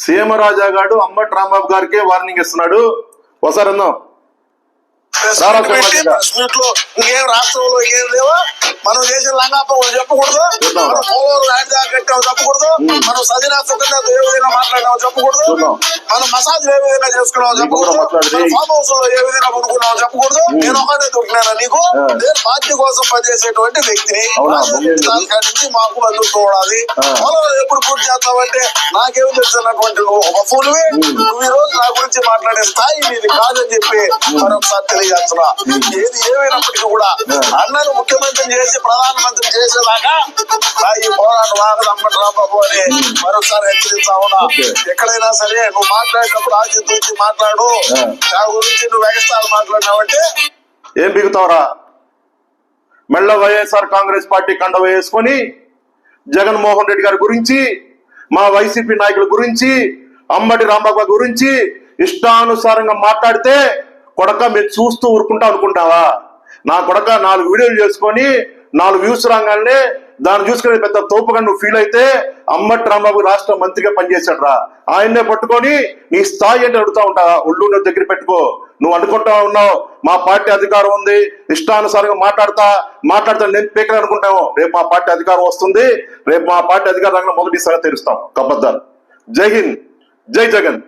సీమరాజా గారు అంబటి రాంబాబు గారికి వార్నింగ్ ఇస్తున్నాడు. ఒకసారి అందాం. ఇంకేం రాష్ట్రంలో ఏం లేవా? మనం చేసిన లంగాపం చెప్పకూడదు, మనం పోలవరం ల్యాండ్ దాకా కట్టాము చెప్పకూడదు, మనం సదినా సుఖంగా ఏ విధంగా మాట్లాడినామో చెప్పకూడదు, మనం మసాజ్ ఏ విధంగా చేసుకున్నామో చెప్పకూడదు, మనం ఫామ్ హౌస్ లో ఏ విధంగా కొనుక్కున్నామో చెప్పకూడదు. నేను ఒకటే దొరికినా నీకు? నేను పార్టీ కోసం పనిచేసేటువంటి వ్యక్తిని. నుంచి మాకు బంధువులు ఉండాలి. పోలవరం ఎప్పుడు పూర్తి చేస్తామంటే నాకేం తెలుసు అన్నటువంటి నువ్వు ఒక ఫోన్వే. నువ్వు ఈ రోజు నా గురించి మాట్లాడే స్థాయి నీది కాదని చెప్పి మరొకసారి తెలియజేస్తున్నా. ఏది ఏమైనప్పటికీ కూడా అన్నను ముఖ్యమంత్రి చేసి ప్రధానమంత్రి చేసేదాకా ఈ పోరాటం ఆగదు అంబటి రాంబాబు అని మరొకసారి హెచ్చరిస్తా ఉన్నా. ఎక్కడైనా సరే నువ్వు మాట్లాడేటప్పుడు ఆచితూచి మాట్లాడు. నా గురించి నువ్వు ఎగస్టాలు మాట్లాడినావంటే ఏం బిగుతావురా? మెళ్ళ వైఎస్ఆర్ కాంగ్రెస్ పార్టీ కండ వేసుకొని జగన్మోహన్ రెడ్డి గారి గురించి, మా వైసీపీ నాయకుల గురించి, అంబటి రాంబాబు గురించి ఇష్టానుసారంగా మాట్లాడితే కొడక మీరు చూస్తూ ఊరుకుంటా అనుకుంటావా? నా కొడక 4 వీడియోలు చేసుకొని 4 వ్యూస్ రాగానే దాన్ని చూసుకుని పెద్ద తోపుగా నువ్వు ఫీల్ అయితే అంబటి రాంబాబు రాష్ట్ర మంత్రిగా పనిచేశాడు రా. ఆయన్నే పట్టుకొని నీ స్థాయి అంటే అడుగుతా ఉంటావా? ఒళ్ళు దగ్గర పెట్టుకో. నువ్వు అనుకుంటా ఉన్నావు మా పార్టీ అధికారం ఉంది, ఇష్టానుసారంగా మాట్లాడతా నేను పీకలు అనుకుంటావు. రేపు మా పార్టీ అధికారం వస్తుంది. రేపు మా పార్టీ అధికారం మొదటి సంగతి తెలుస్తాం. కబద్దారు. జై హింద్, జై జగన్.